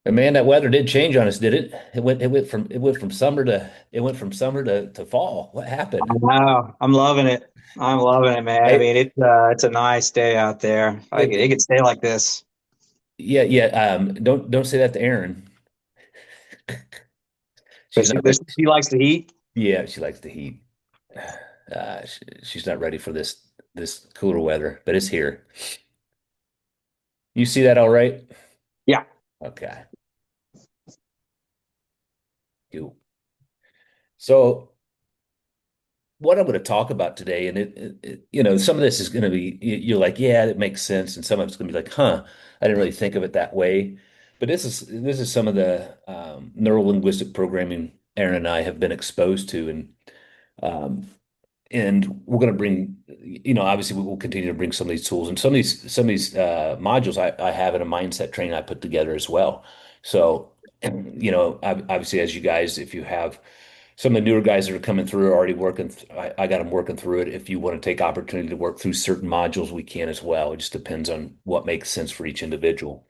And man, that weather did change on us, did it? It went from summer to fall. What happened? Wow, I'm loving it. I'm loving it, man. I Hey, mean, it's a nice day out there. It it, could stay like this. yeah, yeah. Don't say that to Erin. But She's not ready. she likes the heat. Yeah, she likes the heat. She's not ready for this cooler weather, but it's here. You see that all right? Yeah. Okay. Cool. So what I'm going to talk about today, and some of this is going to be you're like, yeah, it makes sense, and some of it's going to be like, huh, I didn't really think of it that way. But this is some of the neuro-linguistic programming Aaron and I have been exposed to, um, and we're going to bring, obviously we will continue to bring some of these tools and some of these modules I have in a mindset training I put together as well. So, obviously, as you guys, if you have some of the newer guys that are coming through are already working. I got them working through it. If you want to take opportunity to work through certain modules, we can as well. It just depends on what makes sense for each individual.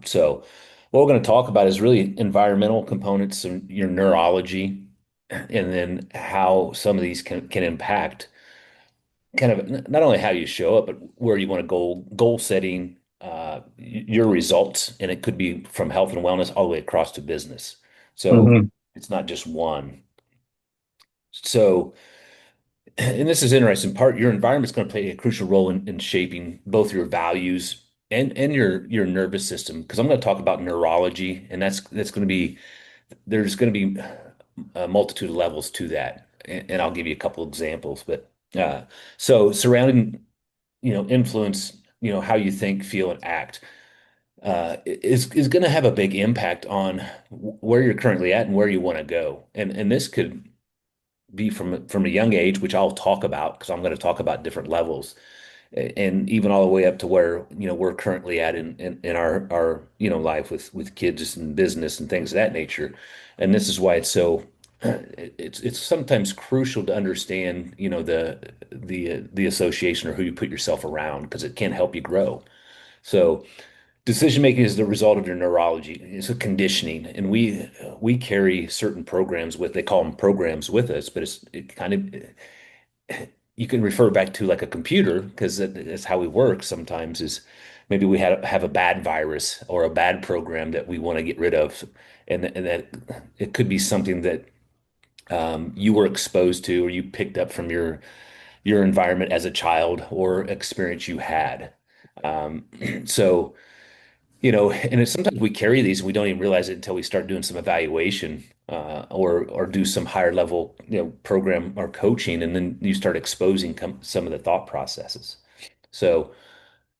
So, what we're going to talk about is really environmental components and your neurology, and then how some of these can impact kind of not only how you show up, but where you want to go, goal setting, your results, and it could be from health and wellness all the way across to business. So Hmm. it's not just one. So, and this is interesting. Part your environment is going to play a crucial role in shaping both your values and your nervous system. Because I'm going to talk about neurology, and that's going to be there's going to be a multitude of levels to that, and I'll give you a couple examples. But so surrounding influence, how you think, feel, and act is going to have a big impact on where you're currently at and where you want to go. And this could be from a young age, which I'll talk about because I'm going to talk about different levels, and even all the way up to where we're currently at in our life with kids and business and things of that nature. And this is why it's so it's sometimes crucial to understand the association or who you put yourself around because it can help you grow. So decision making is the result of your neurology. It's a conditioning, and we carry certain programs with they call them programs with us, but it kind of you can refer back to like a computer because that's how we work sometimes is maybe we have a bad virus or a bad program that we want to get rid of, and that it could be something that you were exposed to or you picked up from your environment as a child or experience you had. Um, so and sometimes we carry these and we don't even realize it until we start doing some evaluation or do some higher level program or coaching, and then you start exposing some of the thought processes. So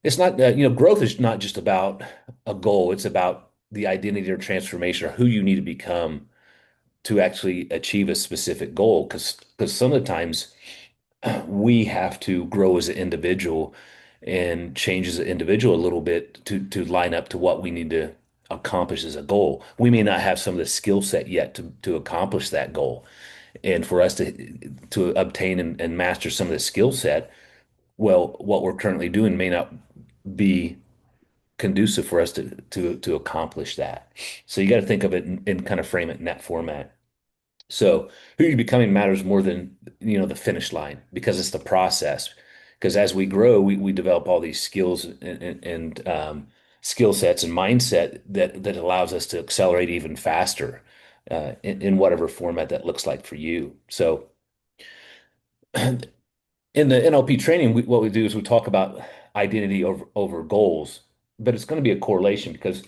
it's not growth is not just about a goal; it's about the identity or transformation or who you need to become to actually achieve a specific goal. Because some of the times we have to grow as an individual and change as an individual a little bit to line up to what we need to accomplish as a goal. We may not have some of the skill set yet to accomplish that goal. And for us to obtain and master some of the skill set, well, what we're currently doing may not be conducive for us to accomplish that. So you got to think of it and kind of frame it in that format. So who you're becoming matters more than the finish line because it's the process. Because as we grow, we develop all these skills and skill sets and mindset that allows us to accelerate even faster in whatever format that looks like for you. So in the NLP training, what we do is we talk about identity over goals, but it's going to be a correlation because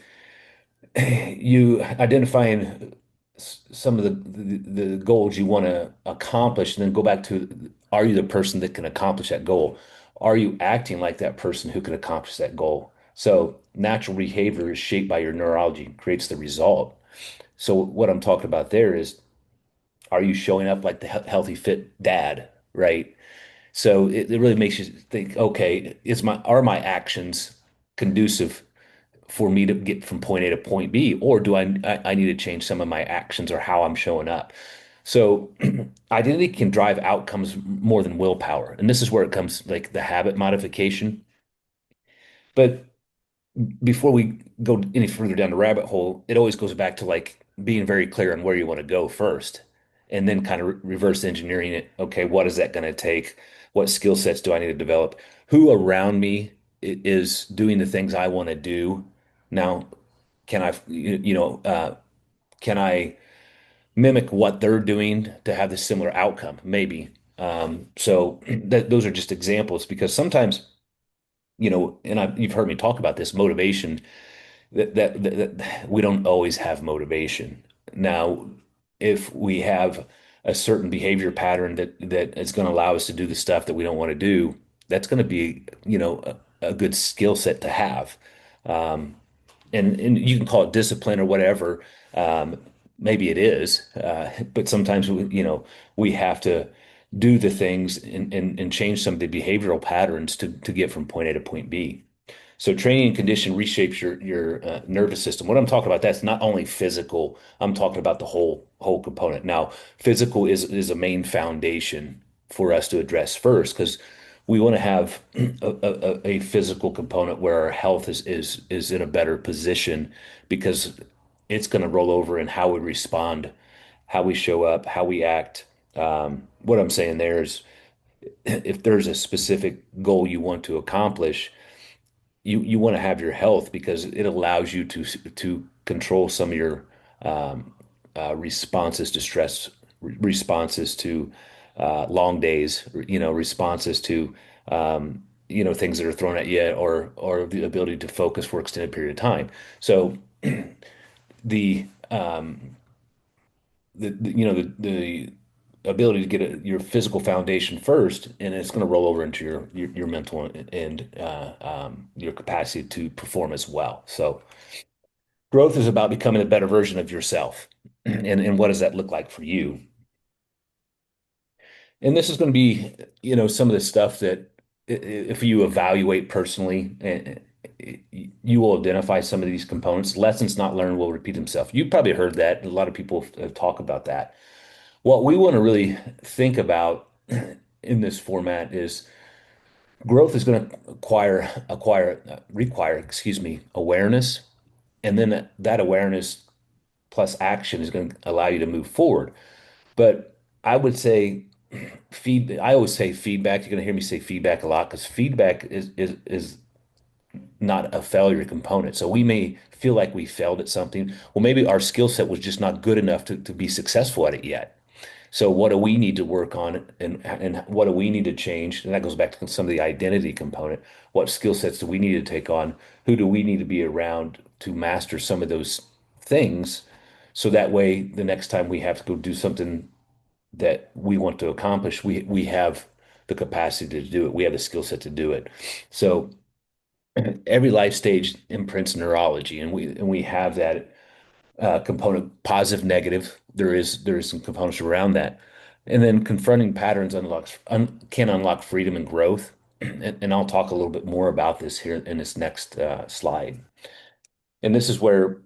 you identifying some of the goals you want to accomplish, and then go back to, are you the person that can accomplish that goal? Are you acting like that person who can accomplish that goal? So natural behavior is shaped by your neurology, creates the result. So what I'm talking about there is, are you showing up like the healthy, fit dad, right? So it really makes you think, okay, are my actions conducive for me to get from point A to point B, or do I need to change some of my actions or how I'm showing up? So identity can drive outcomes more than willpower. And this is where it comes like the habit modification. But before we go any further down the rabbit hole, it always goes back to like being very clear on where you want to go first, and then kind of reverse engineering it. Okay, what is that going to take? What skill sets do I need to develop? Who around me is doing the things I want to do? Now, can I, can I mimic what they're doing to have this similar outcome? Maybe. So those are just examples because sometimes, you've heard me talk about this motivation that we don't always have motivation. Now, if we have a certain behavior pattern that is going to allow us to do the stuff that we don't want to do, that's going to be, a good skill set to have. Um, and you can call it discipline or whatever. Um, Maybe it is, but sometimes we have to do the things and change some of the behavioral patterns to get from point A to point B. So training and condition reshapes your nervous system. What I'm talking about, that's not only physical. I'm talking about the whole component. Now, physical is a main foundation for us to address first because we want to have a physical component where our health is in a better position because it's going to roll over in how we respond, how we show up, how we act. What I'm saying there is, if there's a specific goal you want to accomplish, you want to have your health because it allows you to control some of your responses to stress, responses to long days, responses to things that are thrown at you, or the ability to focus for extended period of time. So the the ability to get your physical foundation first, and it's going to roll over into your mental and your capacity to perform as well. So growth is about becoming a better version of yourself. And what does that look like for you? And this is going to be, some of the stuff that if you evaluate personally, you will identify some of these components. Lessons not learned will repeat themselves. You've probably heard that. A lot of people have talked about that. What we want to really think about in this format is growth is going to require, excuse me, awareness. And then that awareness plus action is going to allow you to move forward. But I would say I always say feedback. You're going to hear me say feedback a lot because feedback is not a failure component. So we may feel like we failed at something. Well, maybe our skill set was just not good enough to be successful at it yet. So what do we need to work on, and what do we need to change? And that goes back to some of the identity component. What skill sets do we need to take on? Who do we need to be around to master some of those things? So that way, the next time we have to go do something that we want to accomplish, we have the capacity to do it. We have the skill set to do it. So every life stage imprints neurology, and we have that component, positive, negative. There is some components around that, and then confronting patterns can unlock freedom and growth. And I'll talk a little bit more about this here in this next slide. And this is where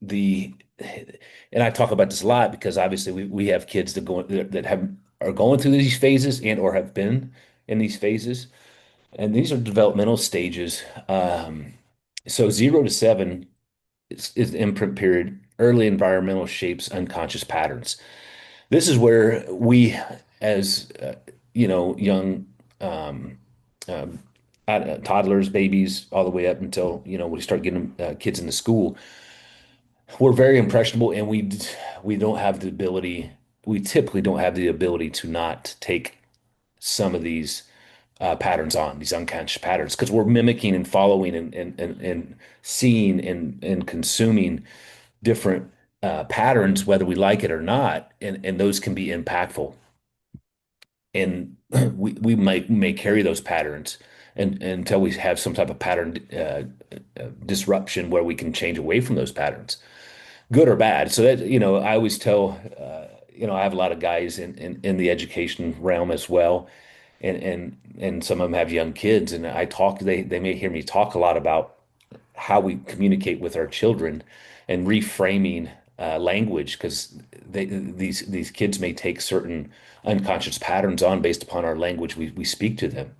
the and I talk about this a lot because obviously we have kids that have are going through these phases and or have been in these phases, and these are developmental stages. So 0 to 7 is the imprint period. Early environmental shapes unconscious patterns. This is where we, as young um, um, toddlers, babies, all the way up until we start getting kids into school, we're very impressionable, and we don't have the ability. We typically don't have the ability to not take some of these patterns on these unconscious patterns because we're mimicking and following and seeing and consuming different patterns, whether we like it or not, and those can be impactful. And we may carry those patterns and until we have some type of pattern disruption where we can change away from those patterns, good or bad. So that, I always tell, I have a lot of guys in the education realm as well, and some of them have young kids, and they may hear me talk a lot about how we communicate with our children and reframing language because these kids may take certain unconscious patterns on based upon our language we speak to them.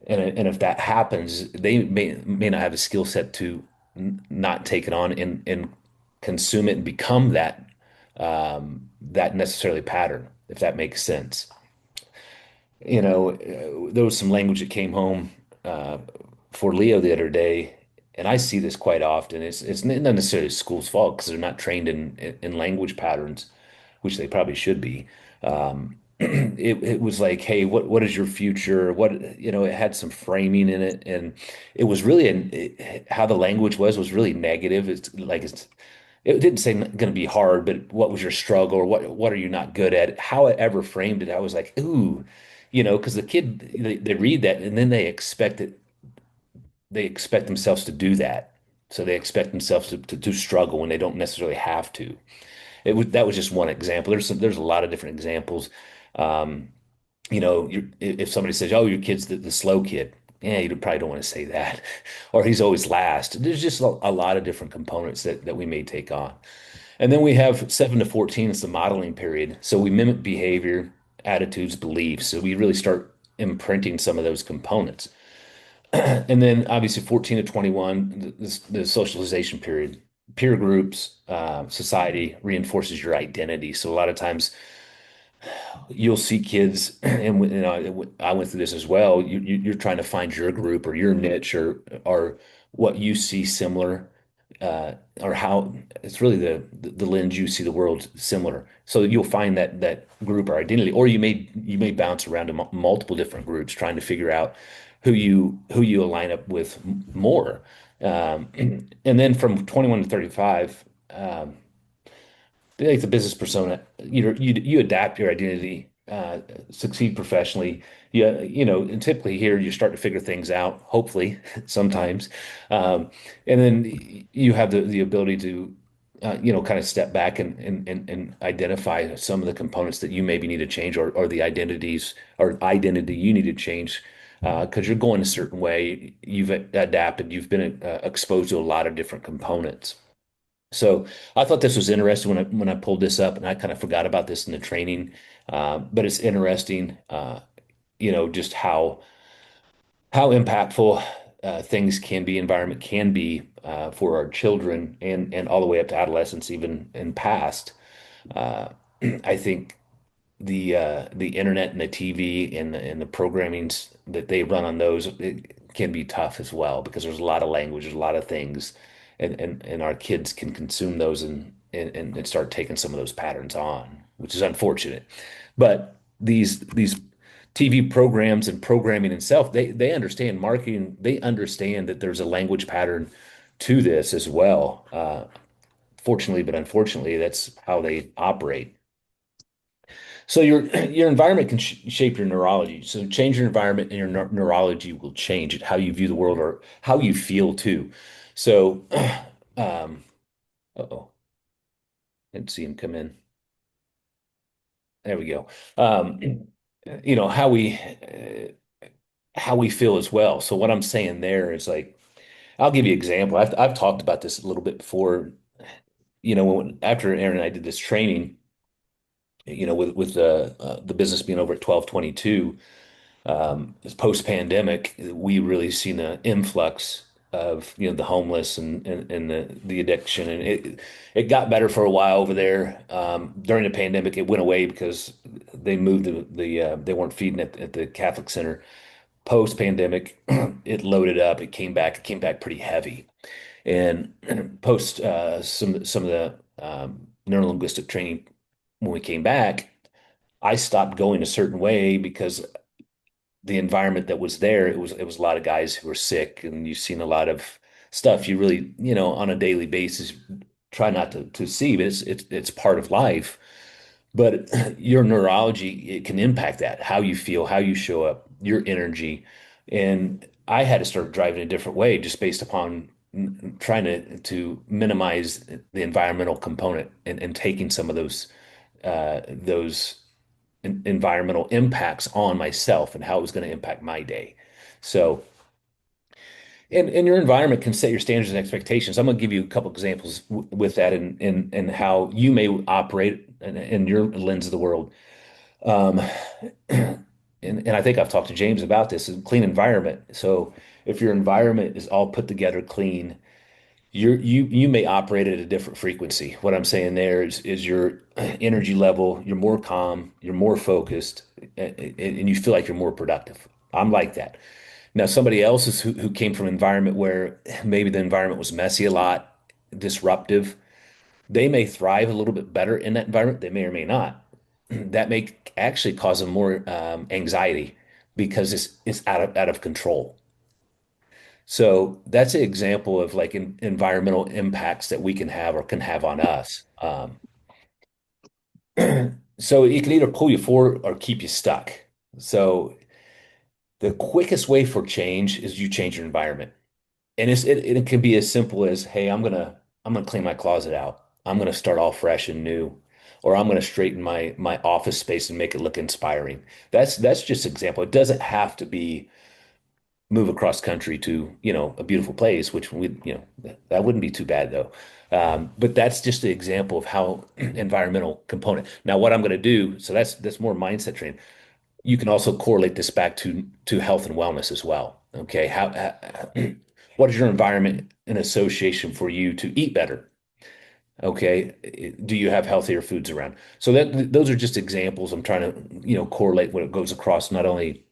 And if that happens, they may not have a skill set to not take it on and consume it and become that necessarily pattern, if that makes sense. There was some language that came home uh, for Leo the other day, and I see this quite often. It's not necessarily school's fault because they're not trained in language patterns, which they probably should be. It was like, hey, what is your future? It had some framing in it, and it was really how the language was really negative. It didn't say going to be hard, but what was your struggle or what are you not good at? How it ever framed it, I was like, ooh, because the kid they read that and then they expect themselves to do that. So they expect themselves to struggle when they don't necessarily have to. That was just one example. There's a lot of different examples. Um, if somebody says, "Oh, your kid's the slow kid," yeah, you probably don't want to say that, or he's always last. There's just a lot of different components that we may take on. And then we have 7 to 14 is the modeling period. So we mimic behavior, attitudes, beliefs. So we really start imprinting some of those components. And then obviously 14 to 21, the socialization period, peer groups, society reinforces your identity. So a lot of times you'll see kids, and I went through this as well. You're trying to find your group or your niche or what you see similar, or how it's really the lens you see the world similar. So you'll find that group or identity, or you may bounce around to multiple different groups trying to figure out who you align up with more. And then from 21 to 35. Like the business persona, you adapt your identity, succeed professionally. And typically here you start to figure things out, hopefully sometimes. And then you have the ability to, kind of step back and identify some of the components that you maybe need to change or the identities or identity you need to change. Because you're going a certain way, you've adapted, you've been exposed to a lot of different components. So I thought this was interesting when I pulled this up, and I kind of forgot about this in the training. But it's interesting, just how impactful things can be, environment can be for our children, and all the way up to adolescence, even in past. Uh, I think the internet and the TV and the programmings that they run on those, it can be tough as well because there's a lot of language, there's a lot of things, and our kids can consume those and start taking some of those patterns on, which is unfortunate. But these TV programs and programming itself, they understand marketing, they understand that there's a language pattern to this as well. Fortunately, but unfortunately, that's how they operate. So your environment can shape your neurology. So change your environment and your neurology will change it, how you view the world or how you feel too. So, uh-oh, didn't see him come in. There we go. How we feel as well. So what I'm saying there is like, I'll give you an example. I've talked about this a little bit before. After Aaron and I did this training, with the business being over at 1222. Post-pandemic, we really seen an influx of the homeless and the addiction, and it got better for a while over there. During the pandemic, it went away because they moved they weren't feeding at the Catholic Center. Post-pandemic, it loaded up. It came back. It came back pretty heavy, and post some of the neurolinguistic training when we came back. I stopped going a certain way because the environment that was there, it was a lot of guys who were sick, and you've seen a lot of stuff you really, on a daily basis try not to see, but it's part of life. But your neurology, it can impact that, how you feel, how you show up, your energy. And I had to start driving a different way just based upon trying to minimize the environmental component and taking some of those environmental impacts on myself and how it was going to impact my day. So, and your environment can set your standards and expectations. I'm going to give you a couple examples with that and how you may operate in your lens of the world. Um, and I think I've talked to James about this, is clean environment. So if your environment is all put together clean, you may operate at a different frequency. What I'm saying there is your energy level, you're more calm, you're more focused, and you feel like you're more productive. I'm like that. Now, somebody else is who came from an environment where maybe the environment was messy a lot, disruptive. They may thrive a little bit better in that environment. They may or may not. That may actually cause them more anxiety because it's out of control. So that's an example of like environmental impacts that we can have or can have on us. So it can either pull you forward or keep you stuck. So the quickest way for change is you change your environment. And it can be as simple as, hey, I'm gonna clean my closet out. I'm gonna start all fresh and new, or I'm gonna straighten my office space and make it look inspiring. That's just an example. It doesn't have to be move across country to, a beautiful place, which that wouldn't be too bad though. But that's just an example of how environmental component. Now, what I'm going to do, so that's more mindset training. You can also correlate this back to health and wellness as well. Okay, what is your environment in association for you to eat better? Okay, do you have healthier foods around? So that those are just examples. I'm trying to, correlate what it goes across not only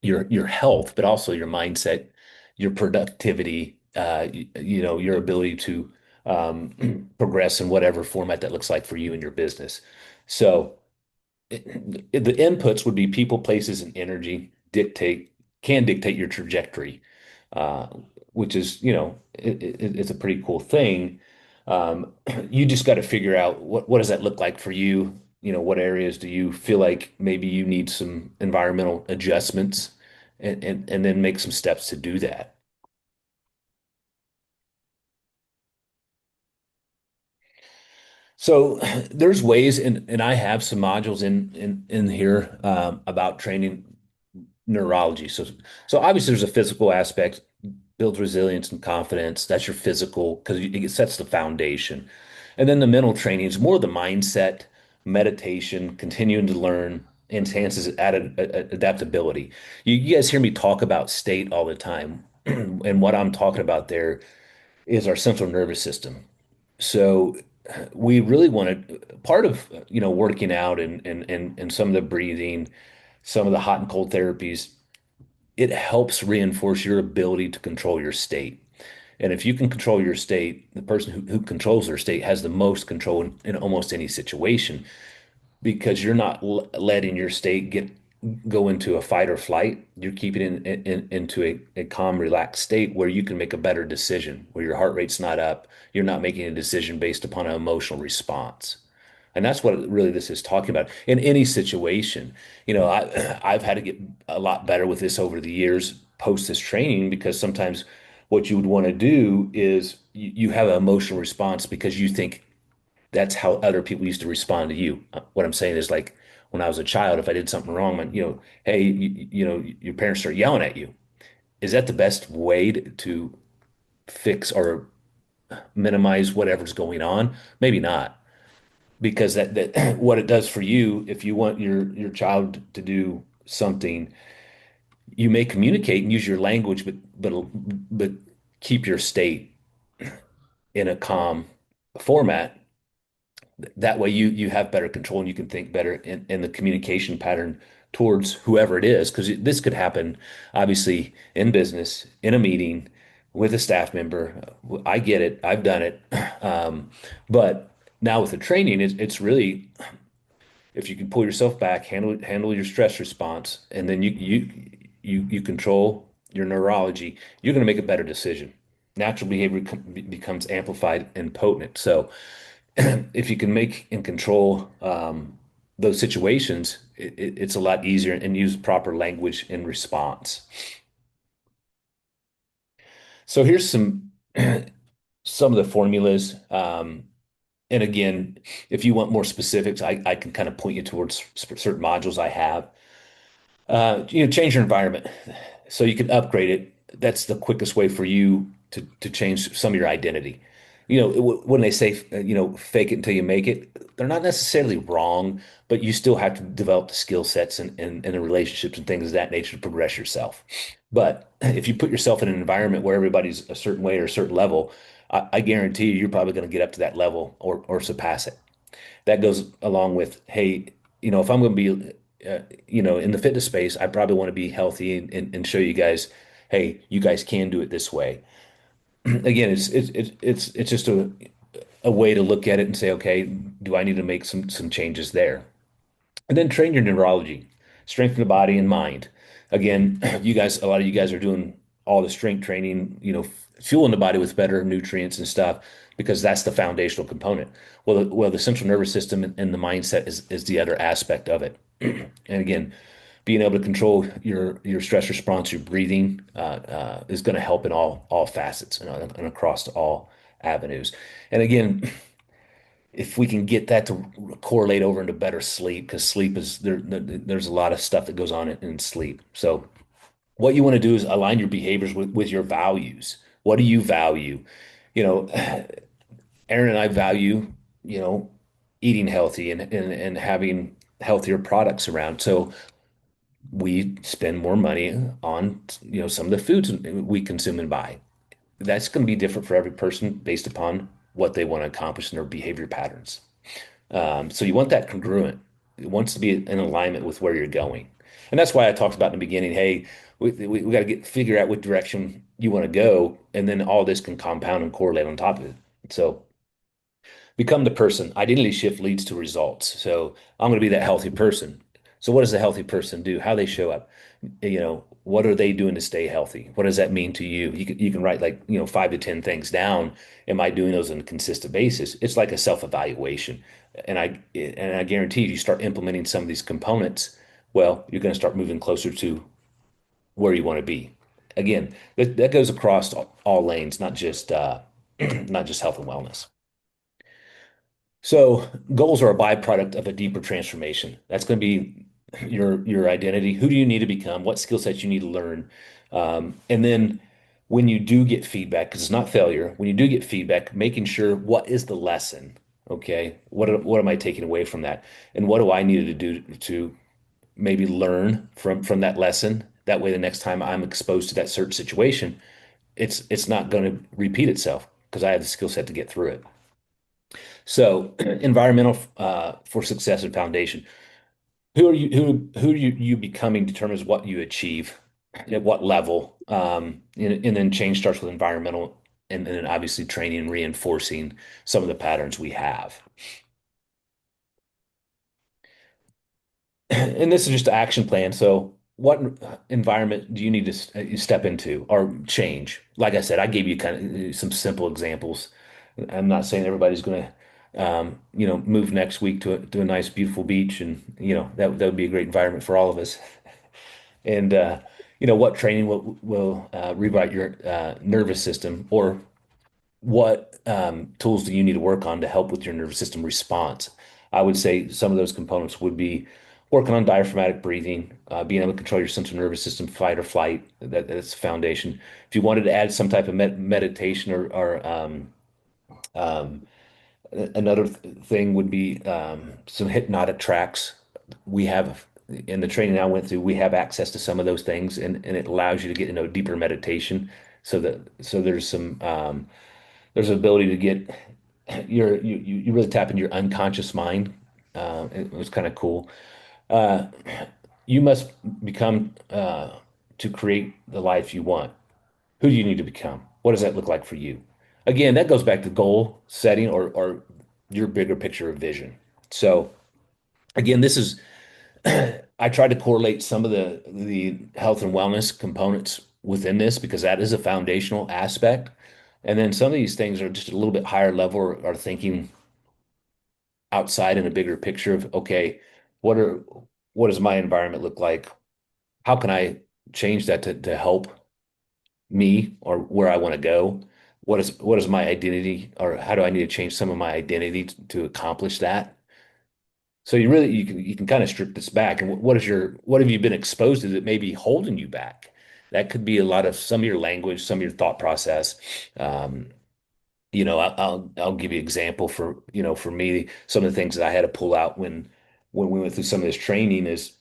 your health, but also your mindset, your productivity, your ability to progress in whatever format that looks like for you and your business. So the inputs would be people, places, and energy can dictate your trajectory, uh, which is, it's a pretty cool thing. Um, you just got to figure out what does that look like for you? What areas do you feel like maybe you need some environmental adjustments and then make some steps to do that. So there's ways, and I have some modules in here about training neurology. So obviously there's a physical aspect, builds resilience and confidence. That's your physical because it sets the foundation. And then the mental training is more the mindset, meditation, continuing to learn, enhances adaptability. You guys hear me talk about state all the time. And what I'm talking about there is our central nervous system. So we really want to part of working out and some of the breathing, some of the hot and cold therapies, it helps reinforce your ability to control your state. And if you can control your state, the person who controls their state has the most control in almost any situation because you're not letting your state go into a fight or flight. You're keeping it into a calm, relaxed state where you can make a better decision, where your heart rate's not up. You're not making a decision based upon an emotional response. And that's what really this is talking about in any situation. I've had to get a lot better with this over the years post this training because sometimes what you would want to do is you have an emotional response because you think that's how other people used to respond to you. What I'm saying is like when I was a child, if I did something wrong, and hey, your parents start yelling at you. Is that the best way to fix or minimize whatever's going on? Maybe not, because that what it does for you, if you want your child to do something, you may communicate and use your language, but keep your state in a calm format. That way you have better control and you can think better in the communication pattern towards whoever it is. Because this could happen, obviously, in business, in a meeting, with a staff member. I get it. I've done it. But now with the training, it's really if you can pull yourself back, handle your stress response, and then you control your neurology, you're going to make a better decision. Natural behavior becomes amplified and potent. So if you can make and control those situations, it's a lot easier and use proper language in response. So here's some of the formulas. And again, if you want more specifics, I can kind of point you towards certain modules I have. Change your environment so you can upgrade it. That's the quickest way for you to change some of your identity. when they say, fake it until you make it, they're not necessarily wrong, but you still have to develop the skill sets and the relationships and things of that nature to progress yourself. But if you put yourself in an environment where everybody's a certain way or a certain level, I guarantee you're probably going to get up to that level or surpass it. That goes along with, hey, if I'm going to be, in the fitness space, I probably want to be healthy and show you guys, hey, you guys can do it this way. Again, it's just a way to look at it and say, okay, do I need to make some changes there? And then train your neurology, strengthen the body and mind. Again, a lot of you guys are doing all the strength training, fueling the body with better nutrients and stuff because that's the foundational component. Well, the central nervous system and the mindset is the other aspect of it. And again, being able to control your stress response, your breathing, is going to help in all facets and across all avenues. And again, if we can get that to correlate over into better sleep, because sleep is there's a lot of stuff that goes on in sleep. So what you want to do is align your behaviors with your values. What do you value? You know, Aaron and I value, you know, eating healthy and having healthier products around. So we spend more money on, some of the foods we consume and buy. That's going to be different for every person based upon what they want to accomplish in their behavior patterns. So you want that congruent. It wants to be in alignment with where you're going. And that's why I talked about in the beginning, hey, we got to figure out what direction you want to go, and then all this can compound and correlate on top of it. So become the person. Identity shift leads to results. So I'm going to be that healthy person. So what does a healthy person do? How they show up? What are they doing to stay healthy? What does that mean to you? You can write like, 5 to 10 things down. Am I doing those on a consistent basis? It's like a self-evaluation. And I guarantee you start implementing some of these components, well, you're going to start moving closer to where you want to be. Again, that goes across all lanes, not just not just health and wellness. So goals are a byproduct of a deeper transformation. That's going to be your identity. Who do you need to become? What skill sets you need to learn? And then when you do get feedback, because it's not failure, when you do get feedback, making sure what is the lesson? Okay, what am I taking away from that? And what do I need to do to maybe learn from that lesson? That way, the next time I'm exposed to that certain situation, it's not going to repeat itself because I have the skill set to get through it. So, environmental for success and foundation. Who you becoming determines what you achieve at what level. And then change starts with environmental, and then obviously training and reinforcing some of the patterns we have. And this is just an action plan. So, what environment do you need to step into or change? Like I said, I gave you kind of some simple examples. I'm not saying everybody's going to, move next week to a nice, beautiful beach, and that would be a great environment for all of us. And what training will rewrite your nervous system, or what tools do you need to work on to help with your nervous system response? I would say some of those components would be working on diaphragmatic breathing, being able to control your central nervous system, fight or flight. That's the foundation. If you wanted to add some type of meditation or um, another thing would be some hypnotic tracks. We have in the training I went through, we have access to some of those things, and it allows you to get into a deeper meditation. So there's there's an ability to get you really tap into your unconscious mind. It was kind of cool. Uh, you must become to create the life you want. Who do you need to become? What does that look like for you? Again, that goes back to goal setting or your bigger picture of vision. So again, this is I tried to correlate some of the health and wellness components within this because that is a foundational aspect. And then some of these things are just a little bit higher level or are thinking outside in a bigger picture of, okay, what are what does my environment look like? How can I change that to help me or where I want to go? What is my identity, or how do I need to change some of my identity to accomplish that? So you can kind of strip this back. And what have you been exposed to that may be holding you back? That could be a lot of some of your language, some of your thought process. Um, I'll give you an example for me, some of the things that I had to pull out when we went through some of this training is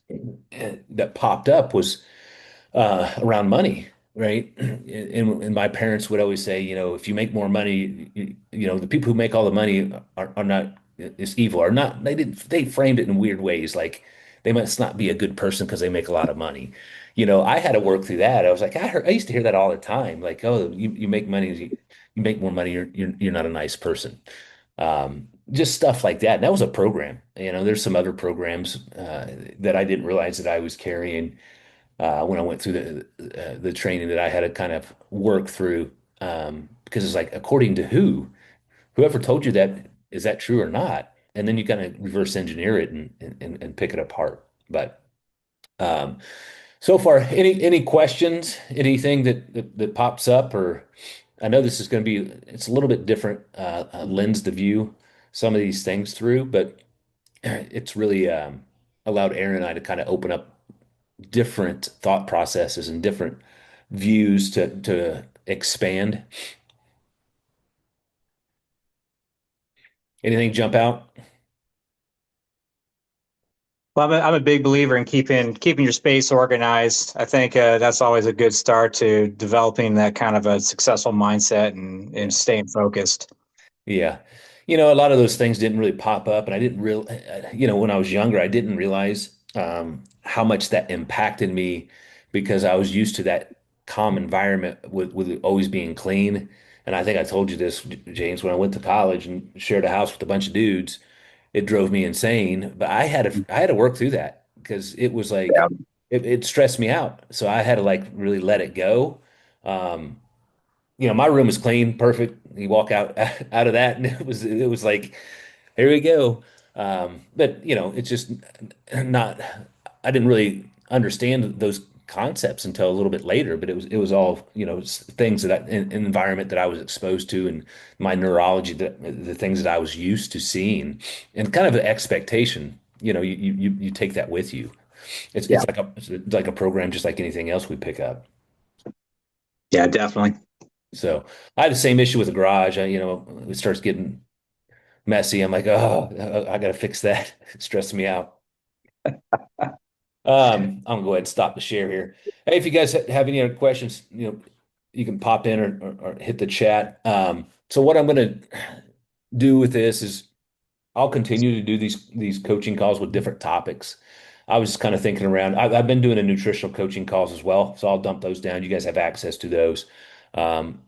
that popped up was around money, right? And my parents would always say, if you make more money, the people who make all the money are not is evil, or not. They framed it in weird ways, like they must not be a good person because they make a lot of money. I had to work through that. I was like, I used to hear that all the time, like, oh, you make money, you make more money, you're not a nice person. Just stuff like that. And that was a program. There's some other programs that I didn't realize that I was carrying when I went through the training that I had to kind of work through, because it's like, according to whoever told you that, is that true or not? And then you kind of reverse engineer it and pick it apart. But um, so far, any questions, anything that pops up? Or I know this is going to be, it's a little bit different lens to view some of these things through, but it's really allowed Aaron and I to kind of open up different thought processes and different views to expand. Anything jump out? Well, I'm a big believer in keeping your space organized. I think that's always a good start to developing that kind of a successful mindset and Yeah. staying focused. Yeah. A lot of those things didn't really pop up, and I didn't real, when I was younger, I didn't realize how much that impacted me because I was used to that calm environment with it always being clean. And I think I told you this, James, when I went to college and shared a house with a bunch of dudes, it drove me insane. But I had to work through that because it was like Yeah. it stressed me out. So I had to like really let it go. Um, my room was clean, perfect. You walk out out of that, and it was like, here we go. But it's just not. I didn't really understand those concepts until a little bit later. But it was all things that environment that I was exposed to, and my neurology, the things that I was used to seeing, and kind of an expectation. You take that with you. Yeah. It's like a program, just like anything else we pick up. Yeah, definitely. So I had the same issue with the garage. It starts getting messy. I'm like, oh, I got to fix that. It stressed me out. I'm gonna go ahead and stop the share here. Hey, if you guys have any other questions, you can pop in or hit the chat. So what I'm gonna do with this is I'll continue to do these coaching calls with different topics. I was kind of thinking around. I've been doing a nutritional coaching calls as well, so I'll dump those down. You guys have access to those. Um,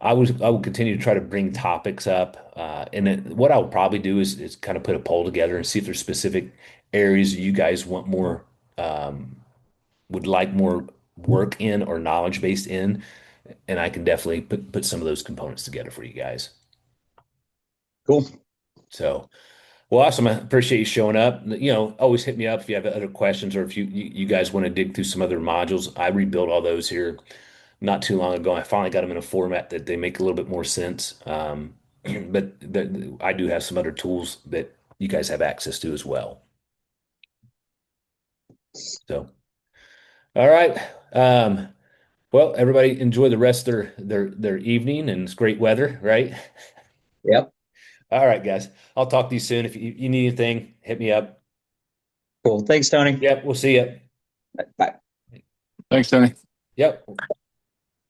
I will continue to try to bring topics up, and then what I'll probably do is kind of put a poll together and see if there's specific areas you guys want more, would like more work in or knowledge based in, and I can definitely put some of those components together for you guys. Cool. So. Well, awesome. I appreciate you showing up. Always hit me up if you have other questions or if you guys want to dig through some other modules. I rebuilt all those here not too long ago. I finally got them in a format that they make a little bit more sense. But I do have some other tools that you guys have access to as well. So, all right. Well, everybody enjoy the rest of their evening, and it's great weather, right? Yep. All right, guys. I'll talk to you soon. If you need anything, hit me up. Cool. Thanks, Tony. Yep, we'll see you. Bye. Thanks, Tony. Yep.